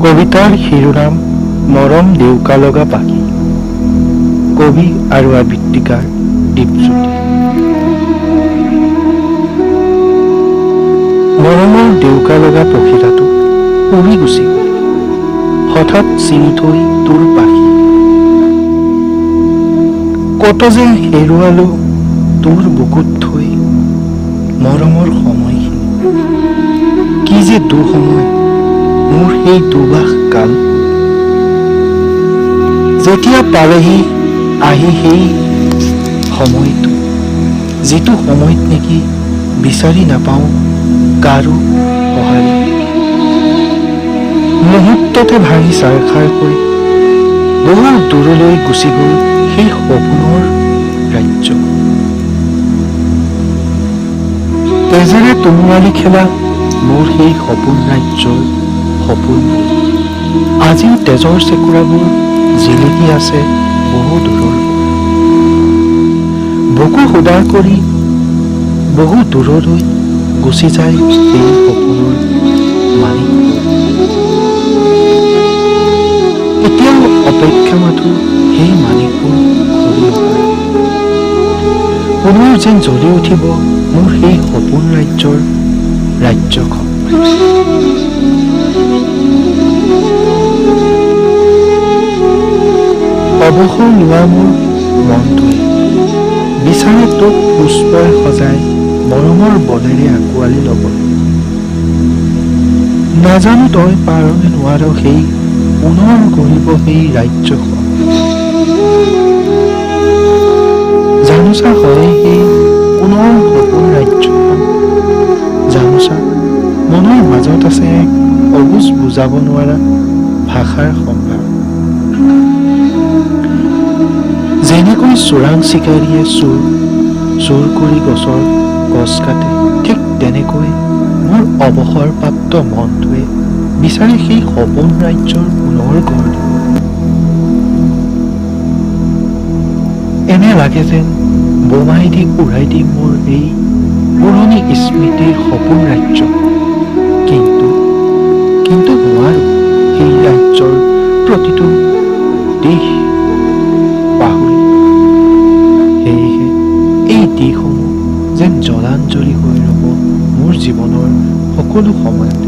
কবিতাৰ শিৰোনাম মৰম দেউকা লগা পাখি। কবি আৰু আবৃত্তিকাৰ দীপজ্যোতি। মৰমৰ দেউকা লগা পখিলাটো উৰি গুচি গ'ল, হঠাৎ চিঙি থৈ তোৰ পাখি। কত যে হেৰুৱালো তোৰ বুকুত থৈ মৰমৰ সময়খিনি। কি যে দুসময় মোৰ সেই দুবাস কাল। যেতিয়া পালেহি আহি সেই সময়টো, যিটো সময়ত নেকি বিচাৰি নাপাওঁ কাৰো সঁহাৰি। মুহূৰ্ততে ভাঙি ছাৰখাৰ কৰি বহু দূৰলৈ গুচি গ'ল সেই সপোনৰ ৰাজ্য। তেজেৰে তুমৰালি খেলা মোৰ সেই সপোন ৰাজ্যৰ সপোনবোৰ আজিও তেজৰ চেকুৰাবোৰ জিলিকি আছে বহু দূৰৰ পৰা। বুকু সুদাৰ কৰি বহু দূৰলৈ গুচি যায় সেই সপোনৰ মালিকবোৰ। এতিয়াও অপেক্ষা মাথো সেই মালিকবোৰ ঘূৰি অহাৰ। পুনৰ যেন জ্বলি উঠিব মোৰ সেই সপোন ৰাজ্যৰ ৰাজ্যখন। অৱসৰ লোৱা মোৰ মনটোৱে বিচাৰে তোক পুষ্পই সজাই মৰমৰ বলেৰে আঁকোৱালি ল'বলৈ। নাজানো তই পাৰ নে নোৱাৰ সেই পুনৰ গঢ়িব সেই ৰাজ্যখন। জানোচা হয় সেই পুনৰ সপোন ৰাজ্যখন। জানোচা মনৰ মাজত আছে এক অবুজ বুজাব নোৱাৰা ভাষাৰ সম্ভাৰ। যেনেকৈ চোৰাং চিকাৰীয়ে চুৰ কৰি গছৰ গছ কাটে, ঠিক তেনেকৈ মোৰ অৱসৰপ্ৰাপ্ত মনটোৱে বিচাৰে সেই সপোন ৰাজ্যৰ পুনৰ গঢ় দিব। এনে লাগে যেন বোমাই দি উৰাই দিম মোৰ এই পুৰণি স্মৃতিৰ সপোন ৰাজ্য। কিন্তু নোৱাৰো সেই ৰাজ্যৰ প্ৰতিটো দিশ পাহৰি। সেয়েহে এই দিশসমূহ যেন জলাঞ্জলি হৈ ৰ'ব মোৰ জীৱনৰ সকলো সময়তে।